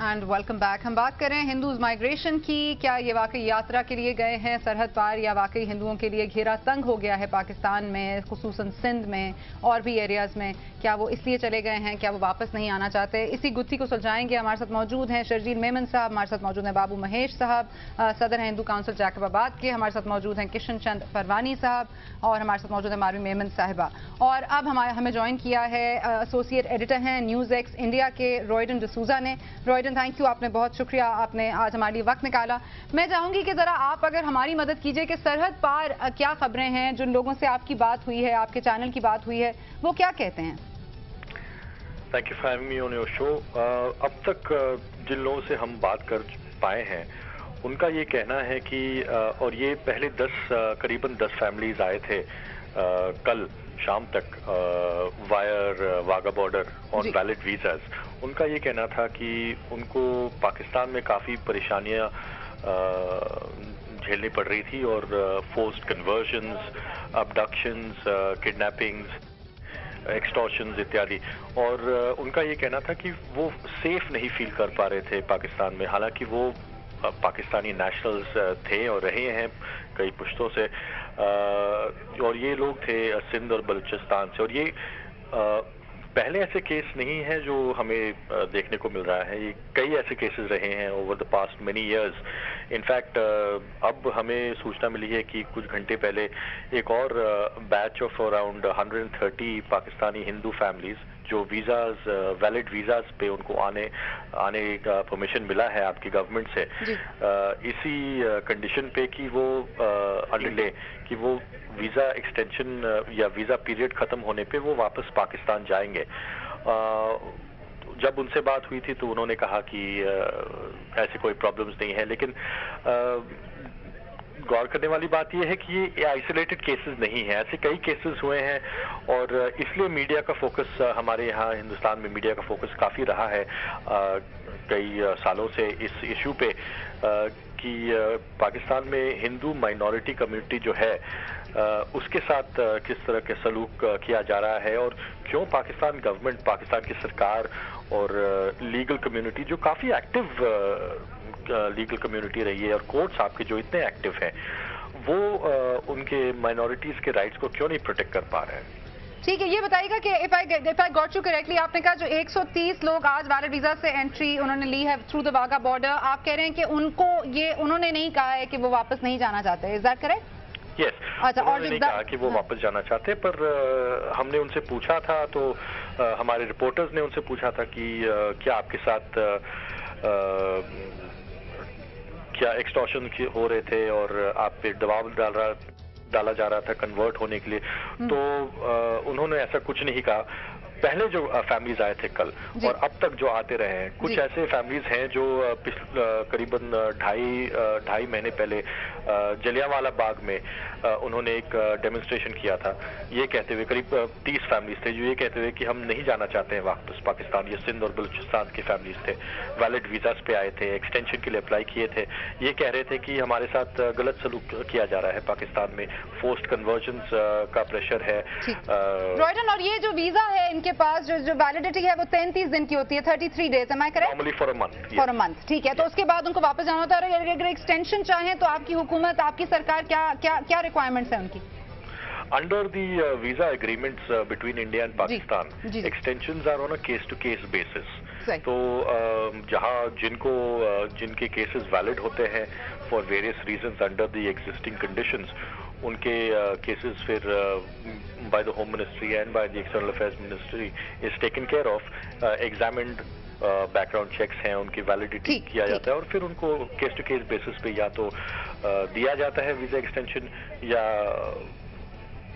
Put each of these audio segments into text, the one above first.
And welcome back. हम बात कर रहे हैं हिंदूज माइग्रेशन की। क्या ये वाकई यात्रा के लिए गए हैं सरहद पार, या वाकई हिंदुओं के लिए घेरा तंग हो गया है पाकिस्तान में, खुसूसन सिंध में और भी एरियाज में? क्या वो इसलिए चले गए हैं, क्या वो वापस नहीं आना चाहते? इसी गुत्थी को सुलझाएंगे। हमारे साथ मौजूद हैं शर्जील मेमन साहब, हमारे साथ मौजूद हैं बाबू महेश साहब, सदर हैं हिंदू काउंसिल जैकबाबाद के, हमारे साथ मौजूद हैं किशन चंद परवानी साहब, और हमारे साथ मौजूद है मारवी मेमन साहिबा। और अब हमें ज्वाइन किया है एसोसिएट एडिटर हैं न्यूज़ एक्स इंडिया के रॉयडन डिसूजा ने। रॉयडन, थैंक यू, आपने बहुत शुक्रिया, आपने आज हमारे लिए वक्त निकाला। मैं चाहूंगी कि जरा आप अगर हमारी मदद कीजिए कि सरहद पार क्या खबरें हैं, जिन लोगों से आपकी बात हुई है, आपके चैनल की बात हुई है, वो क्या कहते हैं? Thank you for having me on your show. अब तक जिन लोगों से हम बात कर पाए हैं उनका ये कहना है कि और ये पहले करीबन 10 फैमिलीज आए थे कल शाम तक wire Wagah border on valid visas. उनका ये कहना था कि उनको पाकिस्तान में काफ़ी परेशानियां झेलनी पड़ रही थी और forced convergence, abductions, kidnappings, extortions इत्यादि। और उनका ये कहना था कि वो सेफ नहीं फील कर पा रहे थे पाकिस्तान में, हालांकि वो पाकिस्तानी नेशनल्स थे और रहे हैं कई पुश्तों से, और ये लोग थे सिंध और बलूचिस्तान से। और ये पहले ऐसे केस नहीं है जो हमें देखने को मिल रहा है, ये कई ऐसे केसेस रहे हैं over the past many years. In fact अब हमें सूचना मिली है कि कुछ घंटे पहले एक और batch of around 130 Pakistani Hindu families जो वीज़ाज वैलिड वीज़ाज पे उनको आने का परमिशन मिला है आपकी गवर्नमेंट से, इसी कंडीशन पे कि वो अंडरले कि वो वीज़ा एक्सटेंशन या वीज़ा पीरियड ख़त्म होने पे वो वापस पाकिस्तान जाएंगे। जब उनसे बात हुई थी तो उन्होंने कहा कि ऐसे कोई प्रॉब्लम्स नहीं है, लेकिन गौर करने वाली बात यह है कि ये आइसोलेटेड केसेस नहीं है, ऐसे कई केसेस हुए हैं। और इसलिए मीडिया का फोकस हमारे यहाँ हिंदुस्तान में मीडिया का फोकस काफ़ी रहा है कई सालों से इस इशू पे कि पाकिस्तान में हिंदू माइनॉरिटी कम्युनिटी जो है उसके साथ किस तरह के सलूक किया जा रहा है, और क्यों पाकिस्तान गवर्नमेंट, पाकिस्तान की सरकार और लीगल कम्युनिटी जो काफ़ी एक्टिव लीगल कम्युनिटी रही है और कोर्ट्स आपके जो इतने एक्टिव हैं, वो उनके माइनॉरिटीज़ के राइट्स को क्यों नहीं प्रोटेक्ट कर पा रहे हैं। ठीक है, ये बताइएगा कि if I got you correctly, आपने कहा जो 130 लोग आज वैलिड वीजा से एंट्री उन्होंने ली है थ्रू द वाघा बॉर्डर, आप कह रहे हैं कि उनको ये उन्होंने नहीं कहा है कि वो वापस नहीं जाना चाहते, इज दैट करेक्ट? यस, अच्छा, उन्होंने नहीं कहा कि वो वापस जाना चाहते, पर हमने उनसे पूछा था, तो हमारे रिपोर्टर्स ने उनसे पूछा था कि क्या आपके साथ क्या एक्सटॉर्शन हो रहे थे और आप पे दबाव डाला जा रहा था कन्वर्ट होने के लिए, तो उन्होंने ऐसा कुछ नहीं कहा। पहले जो फैमिलीज आए थे कल और अब तक जो आते रहे हैं, कुछ ऐसे फैमिलीज हैं जो करीबन ढाई महीने पहले जलियांवाला बाग में उन्होंने एक डेमोन्स्ट्रेशन किया था, ये कहते हुए, करीब 30 फैमिलीज थे जो ये कहते हुए कि हम नहीं जाना चाहते हैं वापस पाकिस्तान। ये सिंध और बलूचिस्तान के फैमिलीज थे, वैलिड वीजास पे आए थे, एक्सटेंशन के लिए अप्लाई किए थे, ये कह रहे थे कि हमारे साथ गलत सलूक किया जा रहा है पाकिस्तान में, फोर्स्ड कन्वर्जन्स का प्रेशर है। रॉयडन, और ये जो वीजा है इनके पास जो वैलिडिटी है वो 33 दिन की होती है, 33 days, am I correct? Normally for a month. ठीक है, तो उसके बाद उनको वापस जाना होता है। अगर एक्सटेंशन चाहें तो आपकी हुकूमत, आपकी सरकार क्या रिक्वायरमेंट्स है उनकी? Under the visa agreements between India and Pakistan, extensions are on a case-to-case basis. तो जहाँ जिनके केसेस वैलिड होते हैं for various reasons under the existing conditions, उनके केसेस फिर by the Home Ministry and by the External Affairs Ministry is taken care of, examined, background checks हैं, उनकी validity किया जाता है और फिर उनको केस टू केस बेसिस पे या तो दिया जाता है वीजा एक्सटेंशन या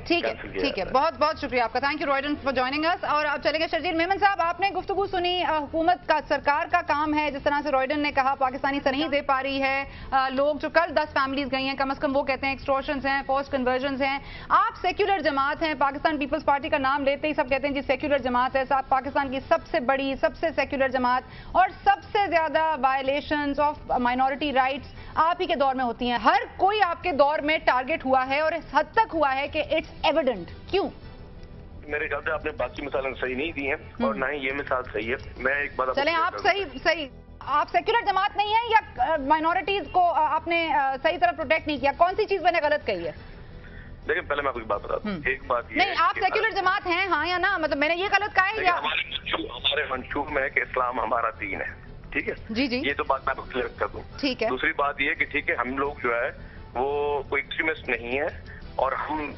ठीक है, बहुत बहुत शुक्रिया आपका, thank you Royden for joining us. और अब चलेंगे शर्जील मेमन साहब, आपने गुफ्तगू सुनी, हुकूमत का, सरकार का काम है, जिस तरह से रॉयडन ने कहा पाकिस्तानी से नहीं दे पा रही है। लोग जो कल 10 फैमिलीज गई हैं, कम से कम वो कहते हैं एक्सटॉर्शंस हैं, फोर्स्ड कन्वर्जन्स हैं। आप सेक्युलर जमात हैं, पाकिस्तान पीपल्स पार्टी का नाम लेते ही सब कहते हैं जी सेक्युलर जमात है, साहब पाकिस्तान की सबसे बड़ी, सबसे सेक्युलर जमात, और सबसे ज्यादा वायलेशंस ऑफ माइनॉरिटी राइट्स आप ही के दौर में होती हैं। हर कोई आपके दौर में टारगेट हुआ है और इस हद तक हुआ है कि इट्स एविडेंट। क्यों? मेरे ख्याल से आपने बाकी मिसालें सही नहीं दी हैं और ना ही ये मिसाल सही है। मैं एक बात चलें, आप सही आप सेक्युलर जमात नहीं है या माइनॉरिटीज को आपने सही तरह प्रोटेक्ट नहीं किया? कौन सी चीज मैंने गलत कही है? लेकिन पहले मैं आपको एक बात बता दूं, एक बात ये नहीं, आप सेक्युलर जमात हैं, हाँ या ना? मतलब मैंने ये गलत कहा है या? हमारे मंशूर में है कि इस्लाम हमारा दीन है, ठीक है जी जी, ये तो बात मैं आपको क्लियर कर दूं। ठीक है। दूसरी बात ये कि ठीक है, हम लोग जो है वो कोई एक्सट्रीमिस्ट नहीं है, और हम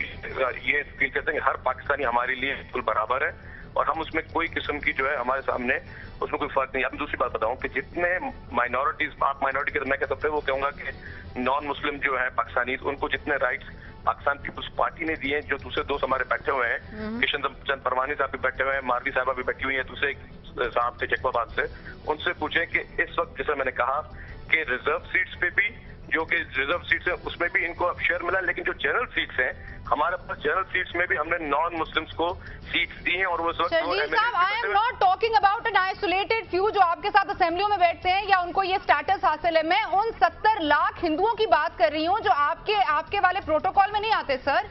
ये फील करते हैं कि हर पाकिस्तानी हमारे लिए बिल्कुल बराबर है, और हम उसमें कोई किस्म की जो है हमारे सामने उसमें कोई फर्क नहीं। अब दूसरी बात बताऊं कि जितने माइनॉरिटीज, आप माइनॉरिटी के मैं कहता हूँ वो कहूंगा कि नॉन मुस्लिम जो है पाकिस्तानी, उनको जितने राइट्स पाकिस्तान पीपुल्स पार्टी ने दिए, जो दूसरे दोस्त हमारे बैठे हुए हैं, किशन चंद परवानी साहब भी बैठे हुए हैं, मारवी साहबा भी बैठी हुई है, दूसरे साहब से जैकबाबाद से, उनसे पूछें कि इस वक्त जैसे मैंने कहा कि रिजर्व सीट्स पे भी, जो कि रिजर्व सीट्स है उसमें भी इनको अब शेयर मिला, लेकिन जो जनरल सीट्स हैं हमारे पास, जनरल सीट्स में भी हमने नॉन मुस्लिम्स को सीट्स दी हैं, और वो इस वक्त शर्जील साहब, I am not talking about an isolated few जो आपके साथ असेंबलियों में बैठते हैं या उनको ये स्टेटस हासिल है। मैं उन 70 लाख हिंदुओं की बात कर रही हूँ जो आपके वाले प्रोटोकॉल में नहीं आते सर।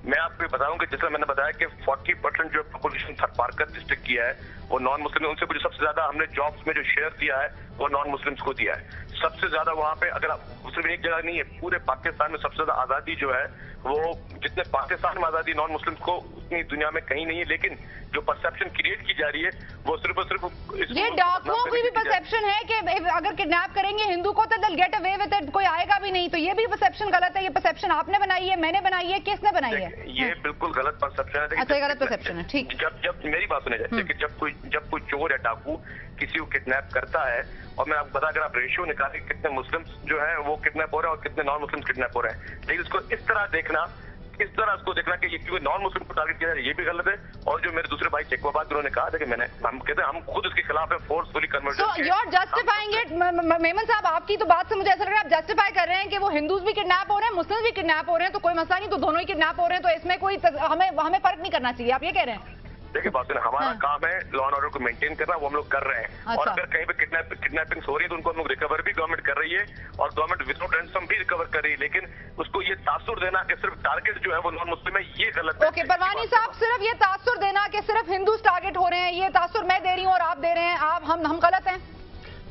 मैं आपको बताऊं कि जैसा मैंने बताया कि 40% जो पॉपुलेशन पारकर डिस्ट्रिक्ट किया है वो नॉन मुस्लिम, उनसे मुझे सबसे ज्यादा हमने जॉब्स में जो शेयर दिया है वो नॉन मुस्लिम्स को दिया है सबसे ज्यादा। वहाँ पे अगर आप सिर्फ एक जगह नहीं है, पूरे पाकिस्तान में सबसे ज्यादा आजादी जो है वो, जितने पाकिस्तान में आजादी नॉन मुस्लिम्स को उतनी दुनिया में कहीं नहीं है, लेकिन जो परसेप्शन क्रिएट की जा रही है वो सिर्फ और सिर्फ ये डाकुओं की भी परसेप्शन है कि अगर किडनैप करेंगे हिंदू को तो they'll get away with it, कोई आएगा भी नहीं, तो ये भी परसेप्शन गलत है। ये परसेप्शन आपने बनाई है, मैंने बनाई है, किसने बनाई है? ये बिल्कुल गलत परसेप्शन है। अच्छा, गलत परसेप्शन है, ठीक। जब मेरी बात सुने जाए कि जब कोई चोर या डाकू किसी को किडनैप करता है, और मैं आपको बता, अगर आप रेशियो निकालें कितने मुस्लिम्स जो है वो किडनैप हो रहे हैं और कितने नॉन मुस्लिम किडनैप हो रहे हैं, लेकिन इसको इस तरह देखना, इस तरह उसको देखना कि ये क्योंकि नॉन मुस्लिम को टारगेट किया जाए, ये भी गलत है। और जो मेरे दूसरे भाई चेकवाबाद उन्होंने कहा था कि हम कहते हैं हम खुद इसके खिलाफ है, forcefully conversion. So you're justifying it, Memon साहब, आपकी तो बात से मुझे ऐसा लग रहा है आप जस्टिफाई कर रहे हैं कि वो हिंदूज भी किडनैप हो रहे हैं, मुस्लिम भी किडनैप हो रहे हैं, तो कोई मसला नहीं, तो दोनों ही किडनैप हो रहे हैं, तो इसमें कोई हमें फर्क नहीं करना चाहिए, आप ये कह रहे हैं? देखिए बात सुनिए, हमारा काम है लॉ एंड ऑर्डर को मेंटेन करना, वो हम लोग कर रहे हैं। अच्छा। और अगर कहीं पे किडनैपिंग हो रही है तो उनको हम लोग रिकवर भी गवर्नमेंट कर रही है, और गवर्नमेंट विदाउट रैंसम भी रिकवर कर रही है, लेकिन उसको ये तासुर देना कि सिर्फ टारगेट जो है वो नॉन मुस्लिम है, ये गलत है। ओके, परवानी साहब, सिर्फ ये तासुर देना कि सिर्फ हिंदू टारगेट हो रहे हैं, ये तासुर मैं दे रही हूँ और आप दे रहे हैं, हम गलत हैं?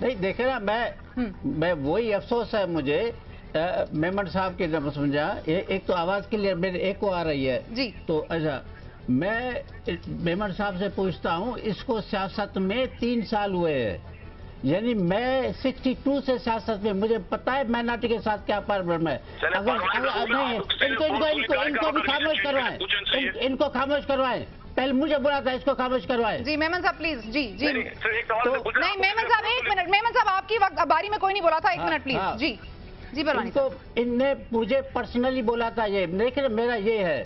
नहीं, देखे ना, मैं वही अफसोस है मुझे मेमन साहब की जब समझा, एक तो आवाज क्लियर मेरे एक को आ रही है जी, तो अच्छा, मैं मेमन साहब से पूछता हूँ, इसको सियासत में 3 साल हुए हैं, यानी मैं 62 से सियासत में, मुझे पता है माइनॉरिटी के साथ क्या प्रॉब्लम है। अगर नहीं, इनको भी खामोश करवाएं, इनको खामोश करवाएं, पहले मुझे बोला था इसको खामोश करवाएं। जी मेमन साहब प्लीज, जी जी। नहीं मेमन साहब, 1 मिनट, मेमन साहब आपकी वक्त बारी में कोई नहीं बोला था, 1 मिनट प्लीज। जी जी परवानी साहब, इनने मुझे पर्सनली बोला था ये, लेकिन मेरा ये है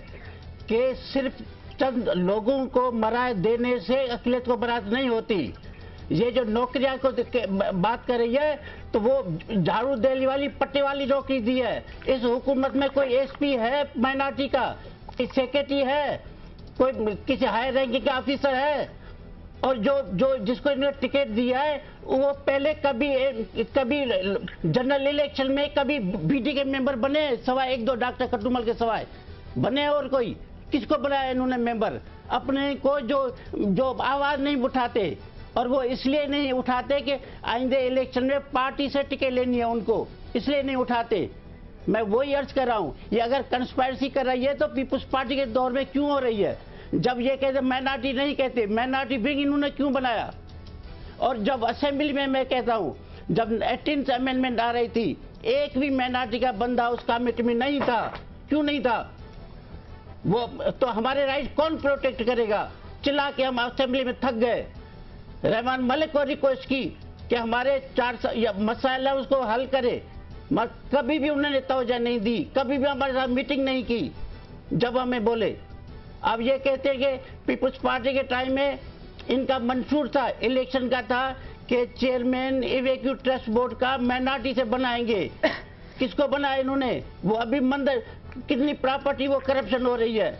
कि सिर्फ चंद लोगों को मराए देने से अक़लियत को बरात नहीं होती। ये जो नौकरियां को बात कर रही है तो वो झाड़ू देने वाली पट्टी वाली नौकरी दी है। इस हुकूमत में कोई एसपी है माइनॉरिटी का, कोई सेक्रेटरी है, कोई किसी हायर रैंकिंग का ऑफिसर है, और जो जिसको इन्होंने टिकट दिया है वो पहले कभी जनरल इलेक्शन में कभी बीडी के मेंबर बने, सवाए 1-2 डॉक्टर कटुमल के सवाए बने, और कोई किसको बनाया इन्होंने मेंबर? अपने को जो आवाज नहीं उठाते, और वो इसलिए नहीं उठाते कि आइंदे इलेक्शन में पार्टी से टिकट लेनी है उनको, इसलिए नहीं उठाते। मैं वही अर्ज कर रहा हूँ, ये अगर कंस्पायरेसी कर रही है तो पीपुल्स पार्टी के दौर में क्यों हो रही है? जब ये कहते माइनॉरिटी नहीं कहते, माइनॉरिटी विंग इन्होंने क्यों बनाया? और जब असेंबली में मैं कहता हूँ, जब 18th अमेंडमेंट आ रही थी, एक भी माइनॉरिटी का बंदा उस कमेटी में नहीं था। क्यों नहीं था? वो तो हमारे राइट कौन प्रोटेक्ट करेगा? चिल्ला के हम असेंबली में थक गए। रहमान मलिक को रिक्वेस्ट की कि हमारे 4 मसाइल है उसको हल करे, कभी भी उन्होंने तवज्जो नहीं दी, कभी भी हमारे साथ मीटिंग नहीं की जब हमें बोले। अब ये कहते हैं कि पीपुल्स पार्टी के टाइम में इनका मंशूर था, इलेक्शन का था कि चेयरमैन इवैक्यू ट्रस्ट बोर्ड का माइनॉरिटी से बनाएंगे। किसको बनाया इन्होंने? वो अभी मंदिर कितनी प्रॉपर्टी वो करप्शन हो रही है,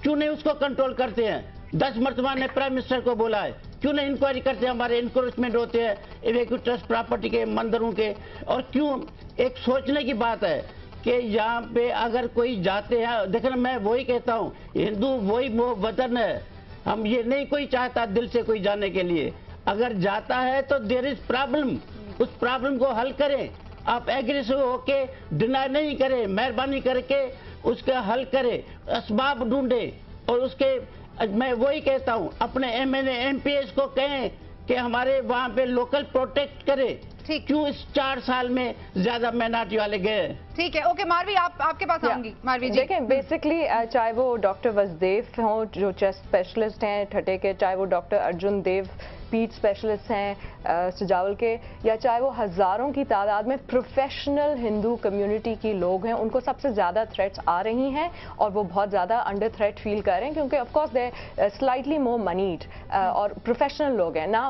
क्यों नहीं उसको कंट्रोल करते हैं? 10 मरतबा ने प्राइम मिनिस्टर को बोला है, क्यों नहीं इंक्वायरी करते? हमारे इंक्रोचमेंट होते हैं इवैक्यू ट्रस्ट प्रॉपर्टी के, मंदिरों के। और क्यों, एक सोचने की बात है कि यहाँ पे अगर कोई जाते हैं, देखना मैं वही कहता हूँ, हिंदू वही वो वतन है, हम ये नहीं कोई चाहता दिल से कोई जाने के लिए। अगर जाता है तो देयर इज प्रॉब्लम, उस प्रॉब्लम को हल करें। आप एग्रेसिव होके डिनाई नहीं करें, मेहरबानी करके उसका हल करें, असबाब ढूंढे। और उसके मैं वही कहता हूँ, अपने MNA MPs को कहें कि हमारे वहाँ पे लोकल प्रोटेक्ट करे। ठीक। क्यों इस 4 साल में ज्यादा माइनॉरिटी वाले गए? ठीक है, ओके मारवी, आपके पास आऊंगी। मारवी जी, देखें बेसिकली चाहे वो डॉक्टर वसुदेव हों जो चेस्ट स्पेशलिस्ट हैं ठटे के, चाहे वो डॉक्टर अर्जुन देव पीठ स्पेशलिस्ट हैं सुजावल के, या चाहे वो हज़ारों की तादाद में प्रोफेशनल हिंदू कम्युनिटी की लोग हैं, उनको सबसे ज़्यादा थ्रेट्स आ रही हैं और वो बहुत ज़्यादा अंडर थ्रेट फील कर रहे हैं क्योंकि of course they slightly more moneyed और प्रोफेशनल लोग हैं ना।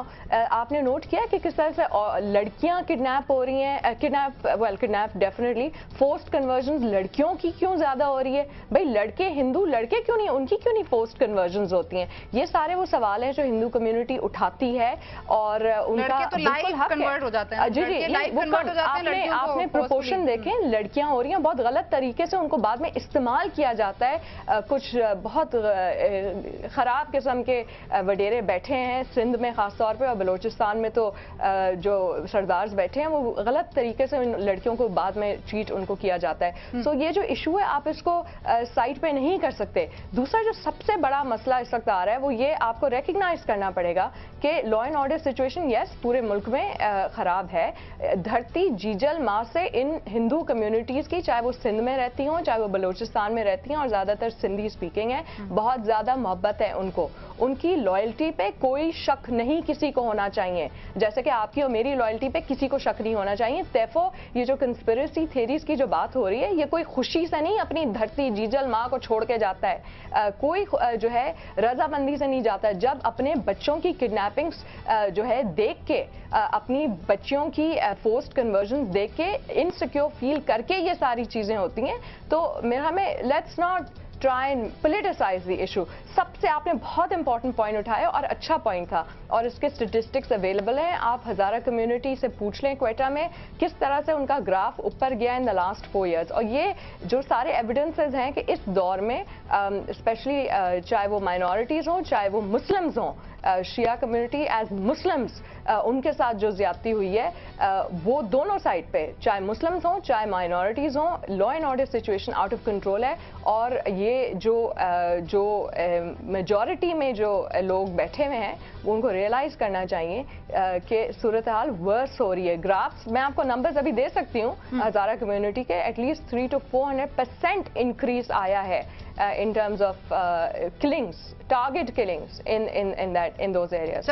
आपने नोट किया कि किस तरह से लड़कियां किडनैप हो रही हैं, किडनैप डेफिनेटली, फोर्स्ड कन्वर्जन लड़कियों की क्यों ज़्यादा हो रही है? भाई लड़के हिंदू लड़के क्यों नहीं, उनकी क्यों नहीं फोर्स्ड कन्वर्जन होती हैं? ये सारे वो सवाल हैं जो हिंदू कम्युनिटी उठाती है और उनका तो लाइव कन्वर्ट हो जाते हैं। जी जी, आपने प्रोपोर्शन देखें, लड़कियां हो रही हैं, बहुत गलत तरीके से उनको बाद में इस्तेमाल किया जाता है। कुछ बहुत खराब किस्म के वडेरे बैठे हैं सिंध में खास तौर पे, और बलूचिस्तान में तो जो सरदार्स बैठे हैं वो गलत तरीके से उन लड़कियों को बाद में ट्रीट उनको किया जाता है। सो ये जो इशू है आप इसको साइड पे नहीं कर सकते। दूसरा जो सबसे बड़ा मसला इस वक्त आ रहा है वो ये आपको रिकग्नाइज करना पड़ेगा कि law and order situation yes पूरे मुल्क में खराब है। धरती जीजल माँ से इन हिंदू कम्युनिटीज की, चाहे वो सिंध में रहती हों चाहे वो बलूचिस्तान में रहती हैं और ज्यादातर सिंधी स्पीकिंग है, बहुत ज्यादा मोहब्बत है उनको, उनकी लॉयल्टी पे कोई शक नहीं किसी को होना चाहिए, जैसे कि आपकी और मेरी लॉयल्टी पे किसी को शक नहीं होना चाहिए। तैफो ये जो कंस्पिरेसी थ्योरीज की जो बात हो रही है ये कोई खुशी से नहीं अपनी धरती जीजल माँ को छोड़ के जाता है, कोई जो है रजामंदी से नहीं जाता है। जब अपने बच्चों की किडनैपिंग्स जो है देख के, अपनी बच्चियों की फोर्स्ड कन्वर्जन देख के इनसिक्योर फील करके ये सारी चीजें होती हैं, तो मेरा हमें let's not try and politicise the issue. सबसे आपने बहुत इंपॉर्टेंट पॉइंट उठाया और अच्छा पॉइंट था, और इसके स्टेटिस्टिक्स अवेलेबल हैं, आप हज़ारा कम्युनिटी से पूछ लें क्वेटा में किस तरह से उनका ग्राफ ऊपर गया इन द लास्ट 4 years। और ये जो सारे एविडेंसेस हैं कि इस दौर में स्पेशली चाहे वो माइनॉरिटीज़ हों चाहे वो मुस्लिम्स हों, शिया कम्युनिटी एज मुस्लिम्स उनके साथ जो ज्यादती हुई है वो दोनों साइड पे, चाहे मुस्लिम्स हों चाहे माइनॉरिटीज़ हों, law and order situation out of control है। और ये जो मेजॉरिटी में जो लोग बैठे हुए हैं उनको रियलाइज करना चाहिए कि सूरत हाल वर्स हो रही है। ग्राफ्स मैं आपको नंबर्स अभी दे सकती हूँ, हज़ारा कम्युनिटी के एटलीस्ट 300 to 400% इंक्रीज आया है in terms of killings, target killings in those areas.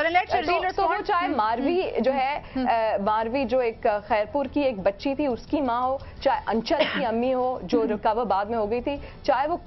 तो वो चाहे मारवी जो है, मारवी जो एक खैरपुर की एक बच्ची थी उसकी माँ हो, चाहे अंचल की अम्मी हो जो रिकवर बाद में हो गई थी, चाहे वो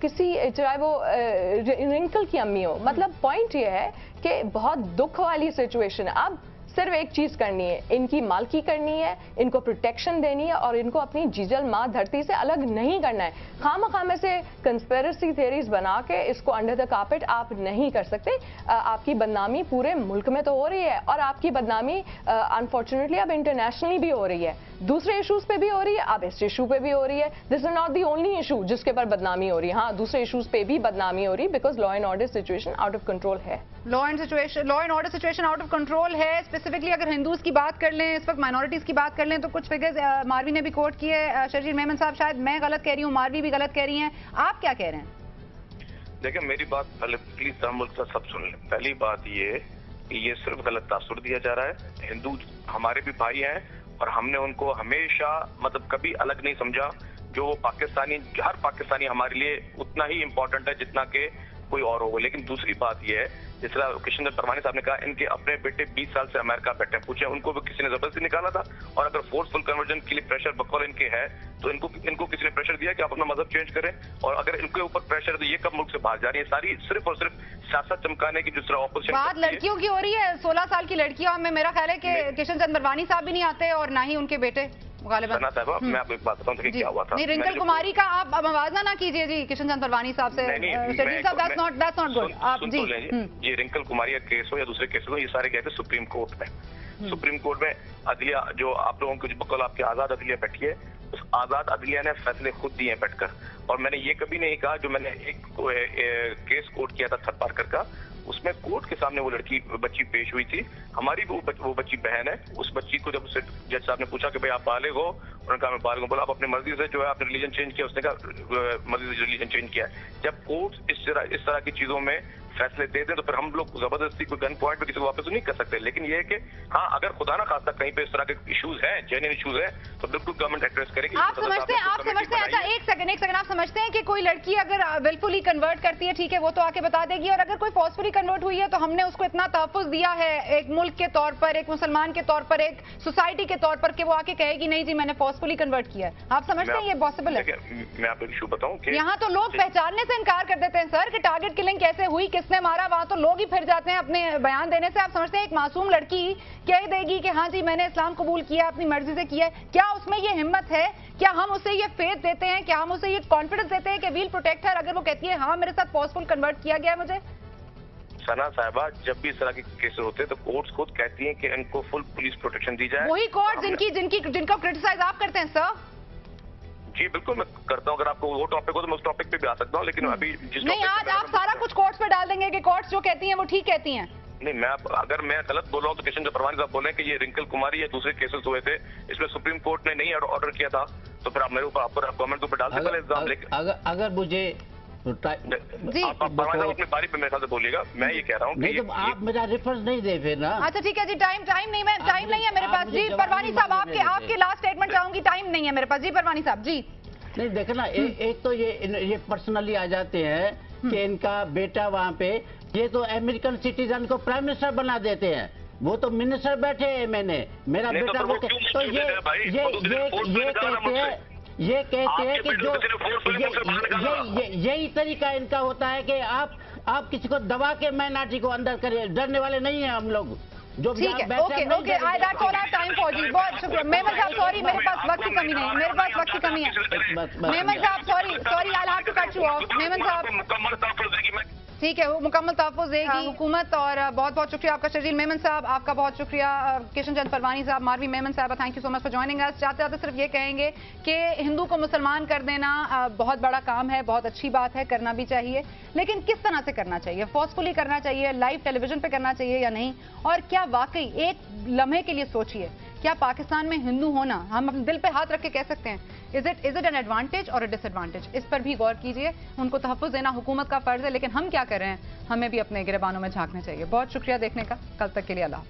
रिंकल की अम्मी हो, मतलब पॉइंट ये है कि बहुत दुख वाली सिचुएशन है। अब सिर्फ एक चीज करनी है, इनकी मालकी करनी है, इनको प्रोटेक्शन देनी है और इनको अपनी जीजल माँ धरती से अलग नहीं करना है। खामखामे से कंस्पिरेसी थ्योरीज बना के इसको अंडर द कारपेट आप नहीं कर सकते। आपकी बदनामी पूरे मुल्क में तो हो रही है और आपकी बदनामी अनफॉर्चुनेटली अब इंटरनेशनली भी हो रही है, दूसरे इशूज पे भी हो रही है, अब इस इशू पे भी हो रही है। This is not the only issue जिसके पर बदनामी हो रही है, हाँ दूसरे इशूज पे भी बदनामी हो रही है because law and order situation out of control है। Law and order situation out of control है। स्पेसिफिकली अगर हिंदूज की बात कर लें, इस वक्त माइनॉरिटीज की बात कर लें, तो कुछ फिगर्स मारवी ने भी कोट किए। शर्जील मेमन साहब, शायद मैं गलत कह रही हूँ, मारवी भी गलत कह रही हैं, आप क्या कह रहे हैं? देखिए मेरी बात पहले प्लीज मुल्क का सब सुन लें। पहली बात ये कि ये सिर्फ गलत तासुर दिया जा रहा है। हिंदू हमारे भी भाई हैं और हमने उनको हमेशा मतलब कभी अलग नहीं समझा। जो पाकिस्तानी, हर पाकिस्तानी हमारे लिए उतना ही इम्पोर्टेंट है जितना कि कोई और हो। लेकिन दूसरी बात यह है, जिस तरह किशन परवानी साहब ने कहा, इनके अपने बेटे 20 साल से अमेरिका बैठे, पूछे उनको भी किसी ने जबरदस्ती निकाला था? और अगर फोर्सफुल कन्वर्जन के लिए प्रेशर बकौल इनके है तो इनको किसी ने प्रेशर दिया कि आप अपना मजहब चेंज करें? और अगर इनके ऊपर प्रेशर है तो ये कब मुल्क से बाहर जा रही है? सारी सिर्फ और सिर्फ सियासत चमकाने की जिस तरह ऑपोजिशन बात लड़कियों की हो रही है। 16 साल की लड़कियां में मेरा ख्याल है कि किशन चंद परवानी साहब भी नहीं आते और ना ही उनके बेटे। सना साहब मैं आपको एक बात बताऊं कि क्या हुआ था। नहीं, रिंकल कुमारी का आप मवाजना ना कीजिए जी किशन चंद परवानी साहब से। शर्जील साहब दैट्स नॉट गुड। आप जी ये रिंकल कुमारी का केस हो या दूसरे केस हो, ये सारे गए थे सुप्रीम कोर्ट में। सुप्रीम कोर्ट में अदलिया जो आप लोगों की बकौल आपकी आजाद अदलिया बैठी है, उस आजाद अदलिया ने फैसले खुद दिए बैठकर। और मैंने ये कभी नहीं कहा, जो मैंने एक केस कोर्ट किया था थरपारकर का, उसमें कोर्ट के सामने वो बच्ची पेश हुई थी। हमारी वो बच्ची बहन है। उस बच्ची को जब जज साहब ने पूछा कि भाई आप बालिग हो, उन्होंने कहा मैं बालिग हूं। बोला आप अपनी मर्जी से जो है आपने रिलीजन चेंज किया, उसने कहा मर्जी से रिलीजन चेंज किया। जब कोर्ट इस तरह की चीजों में फैसले दे दें तो फिर हम लोग जबरदस्ती कोई गन पॉइंट पे किसी को वापस नहीं कर सकते। लेकिन ये है कि हाँ, अगर खुदा ना खास्ता कहीं पे इस तरह के इश्यूज हैं, जेन्युइन इश्यूज हैं, तो बिल्कुल गवर्नमेंट एड्रेस करेगी। आप समझते हैं अच्छा एक सेकंड आप समझते हैं कि कोई लड़की अगर विलफुली कन्वर्ट करती है, ठीक है, वो तो आके बता देगी, और अगर कोई फोर्सफुली कन्वर्ट हुई है तो हमने उसको इतना तहफ्फुज़ दिया है एक मुल्क के तौर पर, एक मुसलमान के तौर पर, एक सोसाइटी के तौर पर, कि वो आके कहेगी नहीं जी मैंने फोर्सफुली कन्वर्ट किया है। आप समझते हैं ये पॉसिबल है? मैं आपको इशू बताऊं कि यहाँ तो लोग पहचानने से इनकार कर देते हैं सर कि टारगेट किलिंग कैसे हुई, किसने मारा, वहां तो लोग ही फिर जाते हैं अपने बयान देने से। आप समझते हैं एक मासूम लड़की कह देगी कि हाँ जी मैंने इस्लाम कबूल किया, अपनी मर्जी से किया है? क्या उसमें ये हिम्मत है? क्या हम उसे ये फेथ देते हैं? क्या हम उसे ये कॉन्फिडेंस देते हैं कि वील प्रोटेक्ट हर, अगर वो कहती है हाँ मेरे साथ फॉर्सफुल कन्वर्ट किया गया है मुझे? सना साहिबा, जब भी इस तरह के केसेस होते हैं तो कोर्ट्स खुद कहती हैं कि इनको फुल पुलिस प्रोटेक्शन दी जाए। वही कोर्ट जिनको क्रिटिसाइज आप करते हैं सर। जी बिल्कुल मैं करता हूँ। अगर आपको वो टॉपिक हो तो मैं उस टॉपिक पे भी आ सकता हूँ, लेकिन अभी नहीं, आज आप सारा कुछ कोर्ट्स पे डाल देंगे कि कोर्ट्स जो कहती हैं वो ठीक कहती हैं। नहीं, अगर मैं गलत बोल रहा हूँ तो किशन परवानी साहब बोले कि ये रिंकल कुमारी या दूसरे केसेस हुए थे, इसमें सुप्रीम कोर्ट ने नहीं ऑर्डर किया था, तो फिर आप मेरे ऊपर गवर्नमेंट के ऊपर डाल दे इल्जाम। लेकिन अगर मुझे जी आप परवानी साहब अपनी बारी पे मेरे ख्याल से बोलिएगा। मैं ये कह रहा हूँ नहीं तो आप मेरा रेफरेंस नहीं दे फिर ना। अच्छा ठीक है जी, टाइम नहीं है मेरे पास। जी परवानी साहब आपके लास्ट स्टेटमेंट चाहूंगी, टाइम नहीं है मेरे पास। जी परवानी साहब जी। नहीं देखना, एक तो ये पर्सनली आ जाते हैं कि इनका बेटा वहाँ पे, ये तो अमेरिकन सिटीजन को प्राइम मिनिस्टर बना देते हैं, वो तो मिनिस्टर बैठे हैं। मेरा बेटा वो तो ये कहते हैं कि यही तरीका इनका होता है कि आप किसी को दबा के माइनॉरिटी को अंदर करिए। डरने वाले नहीं है हम लोग। जो ठीक है, okay I that's all our time for जी। बहुत शुक्रिया मेमन साहब, सॉरी मेरे पास वक्त की कमी नहीं है, मेरे पास वक्त की कमी है। मेमन साहब sorry I have to cut you off. Memon साहब ठीक है, वो मुकम्मल तहफ़्फ़ुज़ देगी हुकूमत। और बहुत बहुत शुक्रिया आपका शर्जील मेमन साहब, आपका बहुत शुक्रिया किशन चंद परवानी साहब, मारवी मेमन साहब, thank you so much for joining अस। जाते जाते सिर्फ ये कहेंगे कि हिंदू को मुसलमान कर देना बहुत बड़ा काम है, बहुत अच्छी बात है, करना भी चाहिए, लेकिन किस तरह से करना चाहिए? फोर्सफुली करना चाहिए, लाइव टेलीविजन पे करना चाहिए या नहीं? और क्या वाकई एक लम्हे के लिए सोचिए, क्या पाकिस्तान में हिंदू होना हम अपने दिल पे हाथ रख के कह सकते हैं इज इट एन एडवांटेज और डिसएडवांटेज? इस पर भी गौर कीजिए। उनको तहफ़्फ़ुज़ देना हुकूमत का फर्ज है, लेकिन हम क्या कर रहे हैं, हमें भी अपने गिरबानों में झांकना चाहिए। बहुत शुक्रिया देखने का, कल तक के लिए अल्लाह।